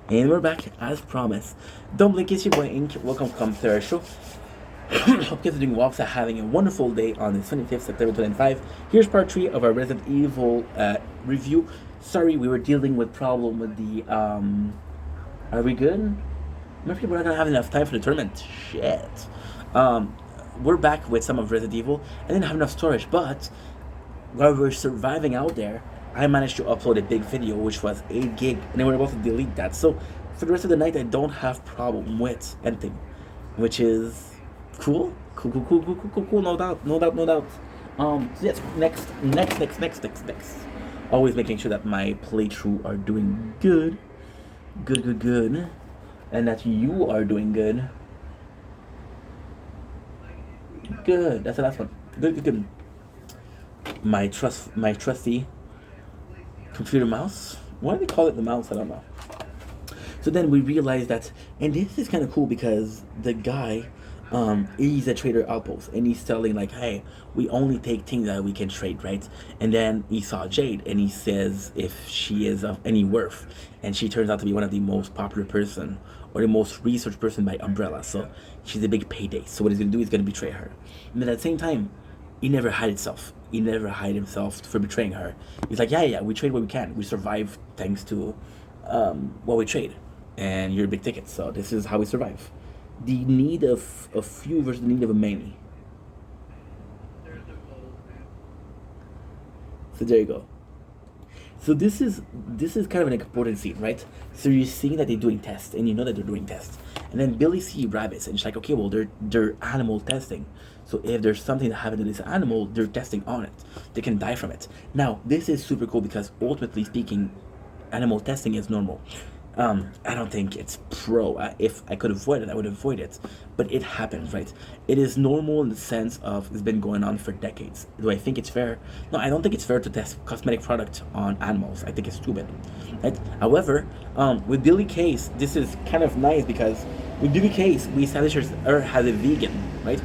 And we're back as promised. Don't blink, it's your boy Ink. Welcome to our show. Hope you guys are doing well, so having a wonderful day on the 25th September 2025. Here's part 3 of our Resident Evil review. Sorry, we were dealing with problem with the are we good? Maybe we're not gonna have enough time for the tournament. Shit. We're back with some of Resident Evil. I didn't have enough storage, but while we're surviving out there, I managed to upload a big video which was 8 gig, and then we're about to delete that. So for the rest of the night, I don't have problem with anything, which is cool. Cool. No doubt. So yes, next. Always making sure that my playthrough are doing good, and that you are doing good. Good. That's the last one. Good. My trusty computer mouse. Why do they call it the mouse? I don't know. So then we realized that, and this is kind of cool because the guy, he's a trader outpost, and he's telling like, hey, we only take things that we can trade, right? And then he saw Jade, and he says if she is of any worth, and she turns out to be one of the most popular person or the most researched person by Umbrella. So she's a big payday. So what he's gonna do is gonna betray her, and then at the same time, he never hide himself. He never hide himself for betraying her. He's like, yeah, we trade what we can. We survive thanks to what we trade. And you're a big ticket, so this is how we survive. The need of a few versus the need of a many. So there you go. So this is kind of an important scene, right? So you're seeing that they're doing tests, and you know that they're doing tests. And then Billy sees rabbits, and she's like, okay, well, they're animal testing. So if there's something that happened to this animal, they're testing on it. They can die from it. Now, this is super cool because ultimately speaking, animal testing is normal. I don't think it's pro. If I could avoid it, I would avoid it. But it happens, right? It is normal in the sense of it's been going on for decades. Do I think it's fair? No, I don't think it's fair to test cosmetic product on animals. I think it's stupid, right? However, with Billy Case, this is kind of nice because with Billy Case, we establish her as a vegan, right?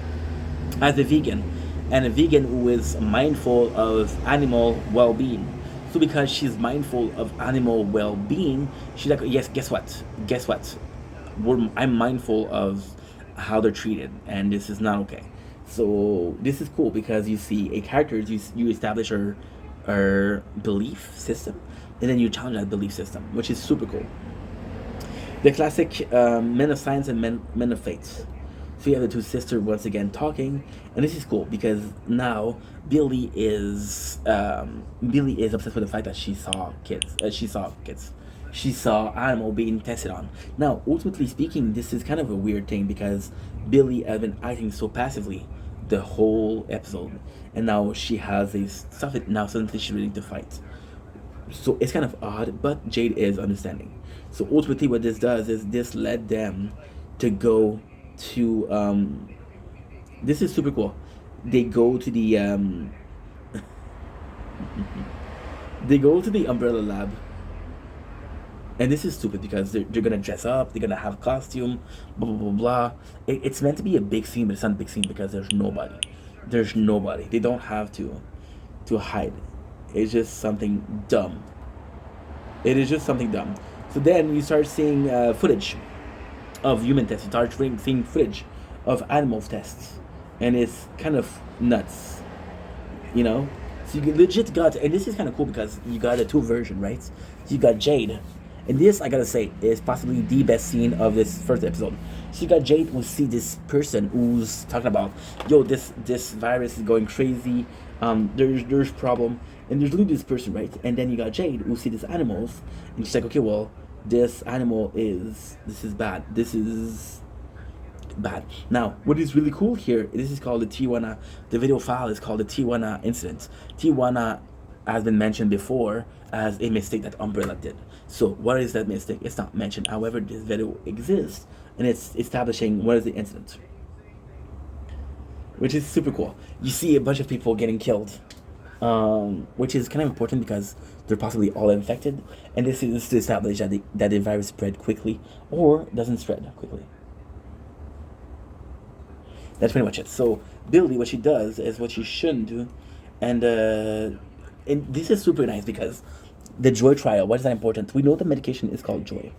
As a vegan, and a vegan who is mindful of animal well-being. So because she's mindful of animal well-being, she's like, yes, guess what? I'm mindful of how they're treated, and this is not okay. So this is cool because you see a character, you establish her belief system, and then you challenge that belief system, which is super cool. The classic men of science and men of faith. So you have the two sisters once again talking, and this is cool because now Billy is obsessed with the fact that she saw kids. She saw animal being tested on. Now, ultimately speaking, this is kind of a weird thing because Billy has been acting so passively the whole episode, and now she has this stuff. Now suddenly she's ready to fight. So it's kind of odd, but Jade is understanding. So ultimately, what this does is this led them to go to this is super cool. They go to the they go to the Umbrella lab, and this is stupid because they're gonna dress up, they're gonna have costume, blah. It's meant to be a big scene, but it's not a big scene because there's nobody. They don't have to hide. It's just something dumb. So then you start seeing footage of human tests. You start seeing footage of animal tests, and it's kind of nuts, you know. So you legit got, and this is kind of cool because you got a two version, right? So you got Jade, and this I gotta say is possibly the best scene of this first episode. So you got Jade who see this person who's talking about, yo, this virus is going crazy. There's problem, and there's literally this person, right? And then you got Jade who see these animals, and she's like, okay, well, this is bad. This is bad. Now, what is really cool here, this is called the Tijuana, the video file is called the Tijuana incident. Tijuana has been mentioned before as a mistake that Umbrella did. So what is that mistake? It's not mentioned. However, this video exists, and it's establishing what is the incident, which is super cool. You see a bunch of people getting killed, which is kind of important because they're possibly all infected, and this is to establish that the virus spread quickly or doesn't spread quickly. That's pretty much it. So Billy, what she does is what she shouldn't do, and this is super nice because the joy trial. Why is that important? We know the medication is called joy.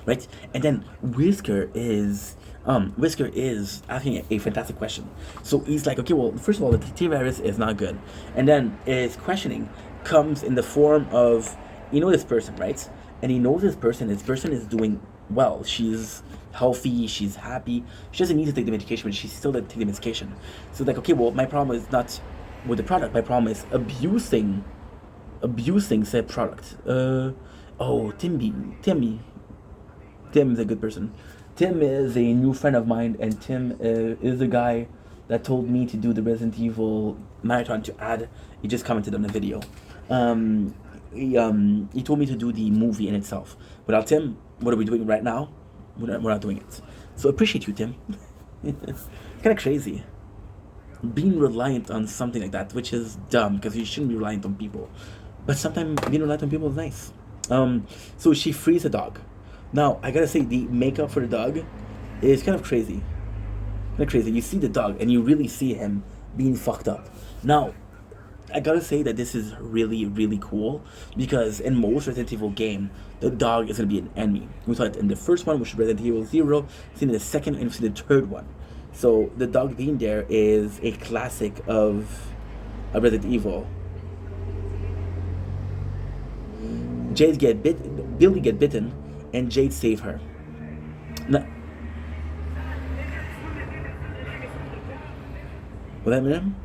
right? And then Whisker is asking a fantastic question. So he's like, okay, well, first of all, the T virus is not good, and then his questioning comes in the form of, this person, right? And he knows this person. This person is doing well. She's healthy. She's happy. She doesn't need to take the medication, but she still doesn't take the medication. So like, okay, well, my problem is not with the product. My problem is abusing said product. Tim is a good person. Tim is a new friend of mine, and Tim is the guy that told me to do the Resident Evil marathon to add. He just commented on the video. He told me to do the movie in itself. Without Tim, what are we doing right now? We're not doing it. So appreciate you, Tim. It's kind of crazy being reliant on something like that, which is dumb because you shouldn't be reliant on people. But sometimes being reliant on people is nice. So she frees the dog. Now I gotta say the makeup for the dog is kind of crazy. Kind of crazy. You see the dog and you really see him being fucked up. Now I gotta say that this is really, really cool because in most Resident Evil game, the dog is gonna be an enemy. We saw it in the first one, which is Resident Evil 0, seen in the second, and seen the third one. So the dog being there is a classic of Resident Evil. Billy get bitten, and Jade save her. Now, what that mean?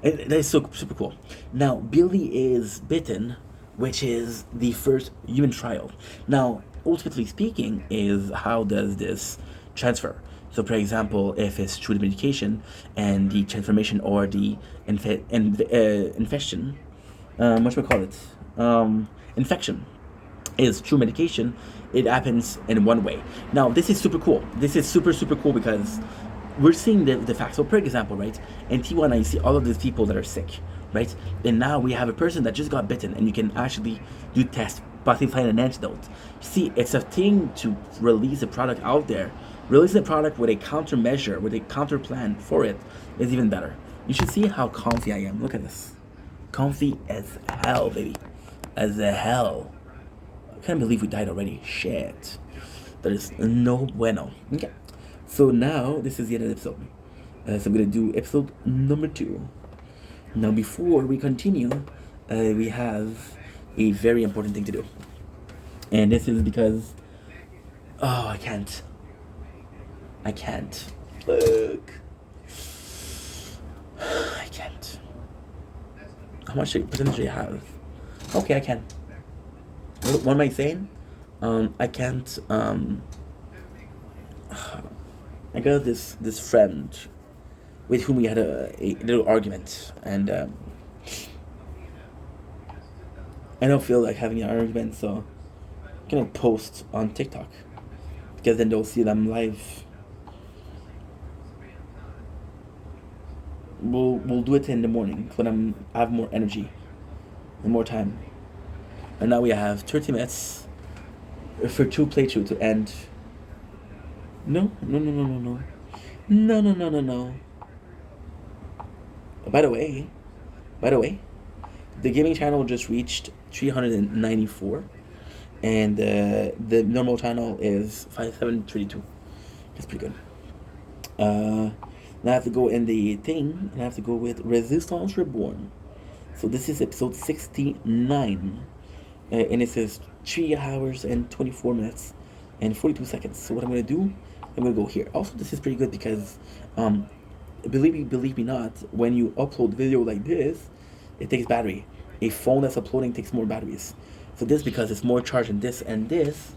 And that is so super cool. Now Billy is bitten, which is the first human trial. Now, ultimately speaking, is how does this transfer? So, for example, if it's through the medication and the transformation or the infection, what should we call it? Infection is through medication, it happens in one way. Now, this is super cool. This is super, super cool because we're seeing the facts. So, for example, right, in Tijuana, you see all of these people that are sick, right? And now we have a person that just got bitten, and you can actually do tests, possibly find an antidote. See, it's a thing to release a product out there. Releasing a product with a countermeasure, with a counter plan for it, is even better. You should see how comfy I am. Look at this. Comfy as hell, baby. As the hell. I can't believe we died already. Shit. That is no bueno. Okay. So now, this is the end of the episode. So I'm going to do episode number 2. Now, before we continue, we have a very important thing to do. And this is because... Oh, I can't. Look. I can't. How much percentage do you have? Okay, I can. What am I saying? I can't. I got this friend with whom we had a little argument, and I don't feel like having an argument, so I'm gonna post on TikTok because then they'll see that I'm live. We'll do it in the morning when I have more energy and more time. And now we have 30 minutes for 2 playthrough to end. No. By the way, the gaming channel just reached 394, and the normal channel is 5732. That's pretty good. Now I have to go in the thing, and I have to go with Resistance Reborn. So this is episode 69, and it says 3 hours and 24 minutes and 42 seconds. So what I'm going to do, I'm going to go here. Also, this is pretty good because, believe me not, when you upload video like this, it takes battery. A phone that's uploading takes more batteries. So this, because it's more charged than this, and this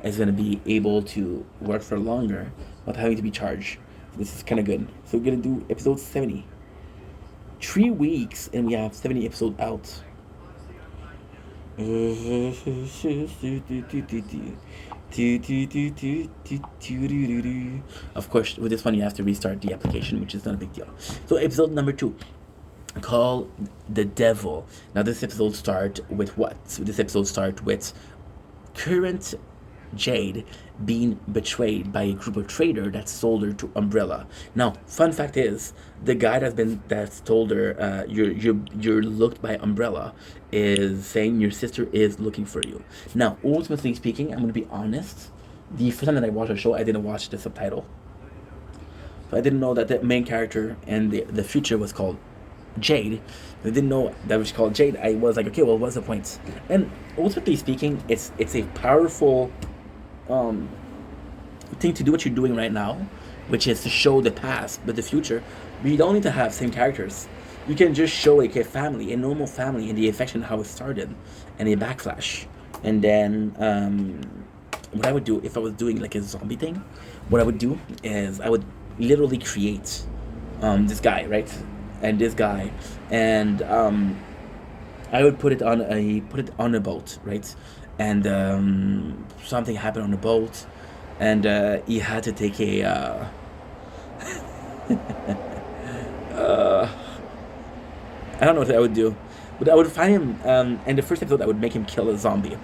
is going to be able to work for longer without having to be charged. This is kind of good. So we're going to do episode 70. 3 weeks and we have 70 episodes out. Of course, with this one you have to restart the application, which is not a big deal. So episode number 2, called The Devil. Now this episode start with what? So this episode start with current Jade being betrayed by a group of traders that sold her to Umbrella. Now, fun fact is, the guy that's told her you're looked by Umbrella is saying your sister is looking for you. Now, ultimately speaking, I'm gonna be honest. The first time that I watched the show, I didn't watch the subtitle, so I didn't know that the main character and the future was called Jade. I didn't know that was called Jade. I was like, okay, well, what's the point? And ultimately speaking, it's a powerful thing to do what you're doing right now, which is to show the past but the future. But you don't need to have same characters. You can just show like a family, a normal family, and the affection how it started, and a backflash, and then what I would do if I was doing like a zombie thing, what I would do is I would literally create this guy, right, and this guy, and I would put it on a boat, right, and something happened on the boat, and he had to take a uh, I don't know what I would do, but I would find him. In the first episode, I would make him kill a zombie,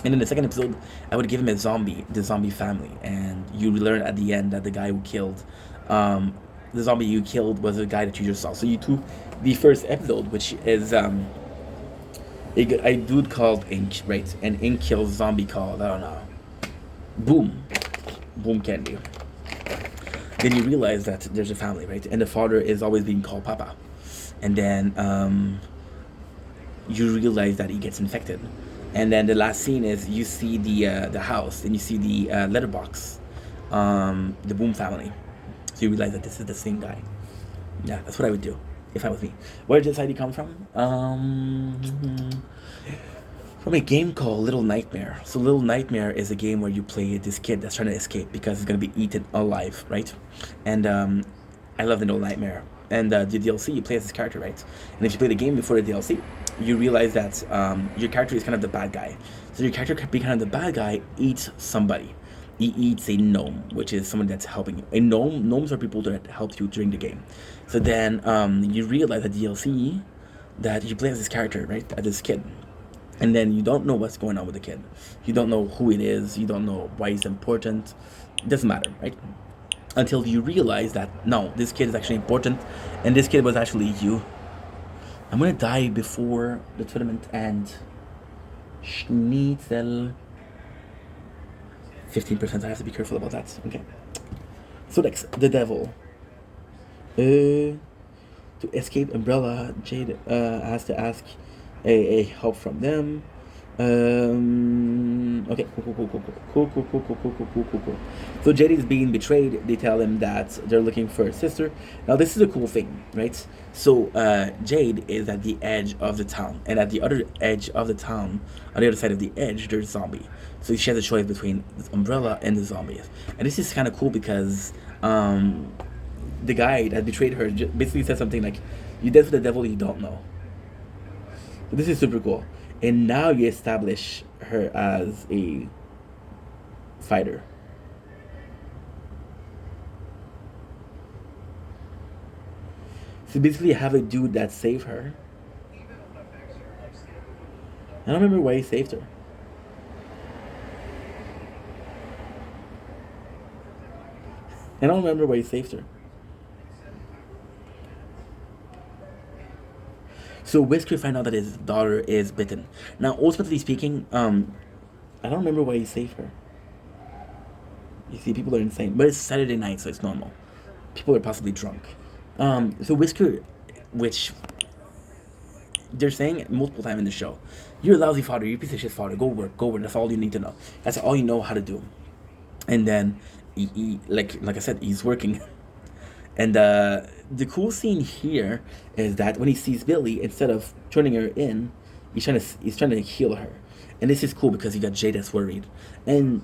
and in the second episode, I would give him the zombie family, and you learn at the end that the guy who killed, the zombie you killed was a guy that you just saw. So you took the first episode, which is a dude called Ink, right? And Ink kills zombie called, I don't know, Boom, Boom Candy. Then you realize that there's a family, right? And the father is always being called Papa, and then you realize that he gets infected, and then the last scene is you see the house and you see the letterbox, the Boom family. So you realize that this is the same guy. Yeah, that's what I would do if I was me. Where did this idea come from? From a game called Little Nightmare. So Little Nightmare is a game where you play this kid that's trying to escape because he's gonna be eaten alive, right? And I love the Little Nightmare. And the DLC, you play as this character, right? And if you play the game before the DLC, you realize that your character is kind of the bad guy. So your character could be kind of the bad guy, eats somebody. He eats a gnome, which is someone that's helping you. Gnomes are people that help you during the game. So then you realize at DLC that you play as this character, right? As this kid. And then you don't know what's going on with the kid. You don't know who it is. You don't know why he's important. It doesn't matter, right? Until you realize that, no, this kid is actually important, and this kid was actually you. I'm gonna die before the tournament ends. Schnitzel. 15%, I have to be careful about that. Okay. So next, the devil. To escape Umbrella, Jade has to ask a help from them. Okay, cool. So Jade is being betrayed. They tell him that they're looking for a sister. Now this is a cool thing, right? So Jade is at the edge of the town, and at the other edge of the town, on the other side of the edge, there's a zombie. So she has a choice between the Umbrella and the zombies, and this is kind of cool because the guy that betrayed her basically said something like, "You dance with the devil you don't know." So this is super cool. And now you establish her as a fighter. So basically, you have a dude that saved her. I don't remember why he saved her. I don't remember why he saved her. So Whisker find out that his daughter is bitten. Now, ultimately speaking, I don't remember why he saved her. You see, people are insane, but it's Saturday night, so it's normal. People are possibly drunk. So Whisker, which they're saying multiple times in the show, you're a lousy father, you're a piece of shit father. Go work. That's all you need to know. That's all you know how to do. And then, like I said, he's working. And the cool scene here is that when he sees Billy, instead of turning her in, he's trying to heal her, and this is cool because you got Jade that's worried, and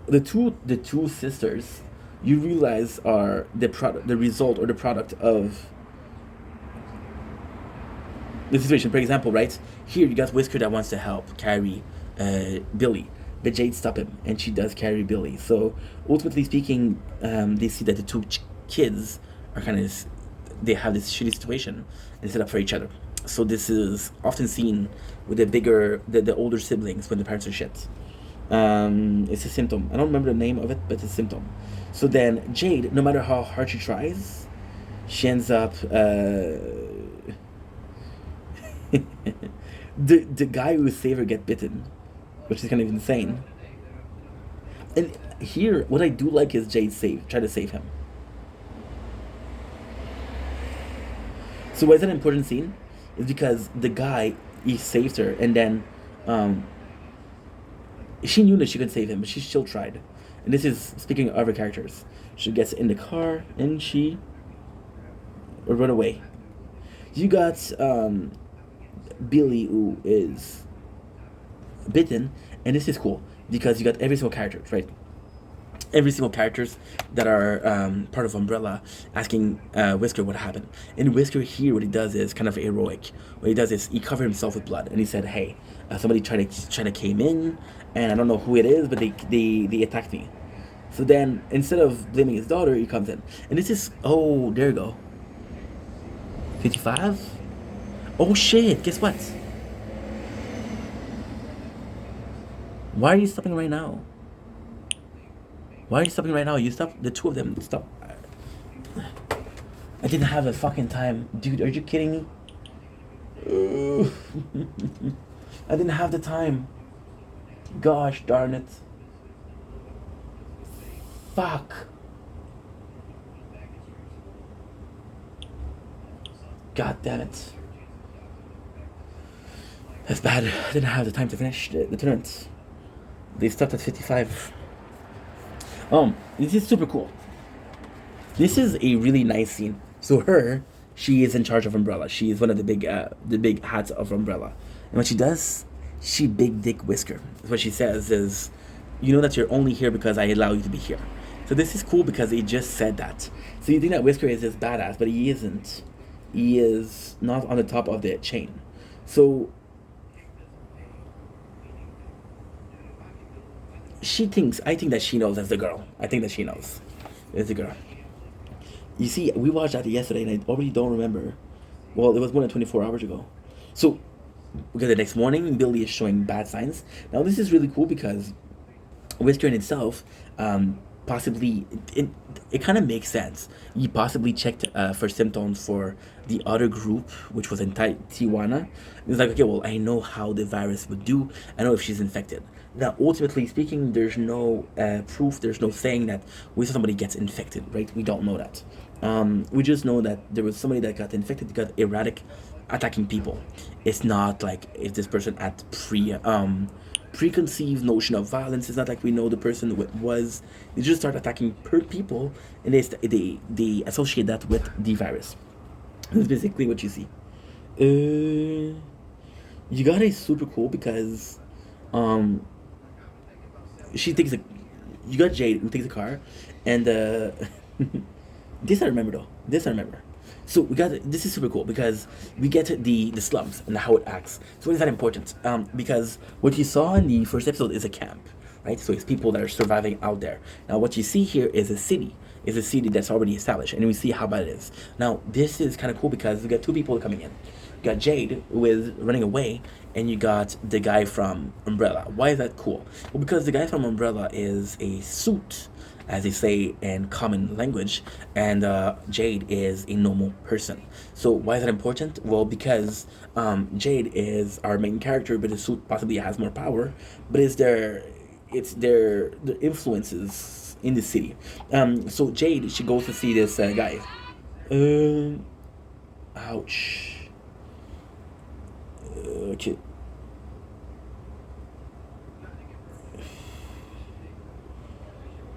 the two sisters, you realize are the result or the product of the situation. For example, right here you got Whisker that wants to help carry Billy. But Jade stop him, and she does carry Billy. So ultimately speaking, they see that the two kids are kind of they have this shitty situation and they set up for each other. So this is often seen with the older siblings when the parents are shit. It's a symptom. I don't remember the name of it, but it's a symptom. So then Jade, no matter how hard she tries, she ends up the guy who saved her get bitten, which is kind of insane. And here, what I do like is Jade try to save him. So why is that an important scene? Is because the guy he saved her, and then um, she knew that she could save him, but she still tried. And this is speaking of other characters. She gets in the car and she run away. You got Billy who is bitten, and this is cool because you got every single character, right? Every single characters that are part of Umbrella asking Whisker what happened. And Whisker here, what he does is kind of heroic. What he does is he covered himself with blood, and he said, "Hey, somebody trying to came in, and I don't know who it is, but they attacked me." So then, instead of blaming his daughter, he comes in, and this is there you go. 55. Oh shit! Guess what? Why are you stopping right now? Why are you stopping right now? You stop. The two of them stop. I didn't have a fucking time, dude. Are you kidding me? I didn't have the time. Gosh darn it. Fuck. God damn it. That's bad. I didn't have the time to finish the tournament. They stopped at 55. This is super cool. This is a really nice scene. So she is in charge of Umbrella. She is one of the big hats of Umbrella. And what she does, she big dick Whisker. What she says is, you know that you're only here because I allow you to be here. So this is cool because he just said that. So you think that Whisker is this badass, but he isn't. He is not on the top of the chain. So I think that she knows as the girl. I think that she knows as the girl. You see, we watched that yesterday, and I already don't remember. Well, it was more than 24 hours ago. So, because the next morning, Billy is showing bad signs. Now, this is really cool because Whisker in itself, possibly, it kind of makes sense. He possibly checked for symptoms for the other group, which was in Tijuana. It's like, okay, well, I know how the virus would do. I know if she's infected. Now, ultimately speaking, there's no proof, there's no saying that we saw somebody gets infected, right? We don't know that. We just know that there was somebody that got infected, got erratic, attacking people. It's not like if this person had preconceived notion of violence. It's not like we know the person was. They just start attacking people, and they associate that with the virus. That's basically what you see. You got it super cool because she takes you got Jade who takes a car, and this I remember though. This I remember. So this is super cool because we get the slums and how it acts. So why is that important? Because what you saw in the first episode is a camp, right? So it's people that are surviving out there. Now what you see here is a city. Is a city that's already established, and we see how bad it is. Now this is kind of cool because we got two people coming in. You got Jade who is running away, and you got the guy from Umbrella. Why is that cool? Well, because the guy from Umbrella is a suit, as they say in common language, and Jade is a normal person. So why is that important? Well, because Jade is our main character, but the suit possibly has more power, but it's their influences in the city. So Jade, she goes to see this guy. Ouch. Okay.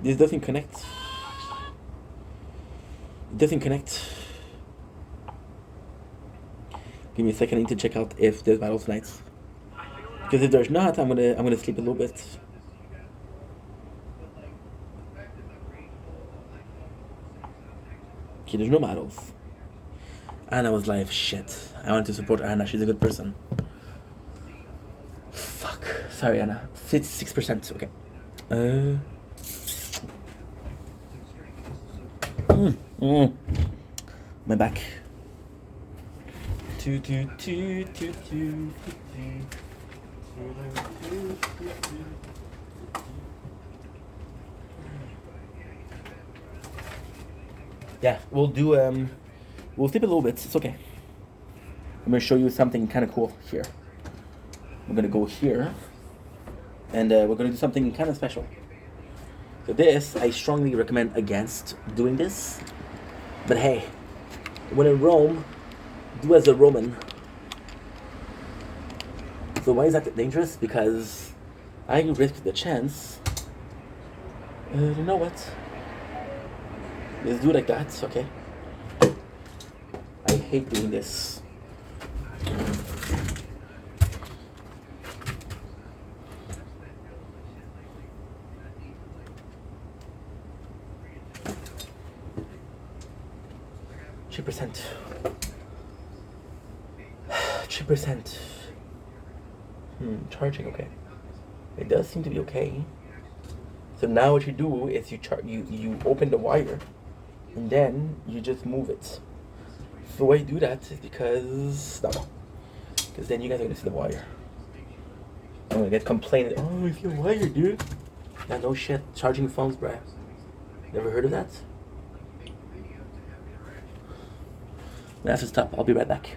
This doesn't connect. It doesn't connect. Give me a second. I need to check out if there's battle tonight. Because if there's not, I'm gonna sleep a little bit. Okay, there's no battles. Anna was like, shit. I wanted to support Anna. She's a good person. Fuck. Sorry, Anna. 6%. Okay. My back. yeah, we'll do we'll flip it a little bit. It's okay. I'm gonna show you something kind of cool here. I'm gonna go here, and we're gonna do something kind of special. So this, I strongly recommend against doing this. But hey, when in Rome, do as a Roman. So why is that dangerous? Because I risk the chance. You know what? Let's do it like that, okay? I hate doing this. %. 3%. Charging, okay. It does seem to be okay. So now what you do is you open the wire, and then you just move it. So why you do that is because then you guys are gonna see the wire. I'm gonna get complaining. Oh, it's your wire, dude. Yeah, no shit. Charging phones, bruh. Never heard of that? That's just stop. I'll be right back.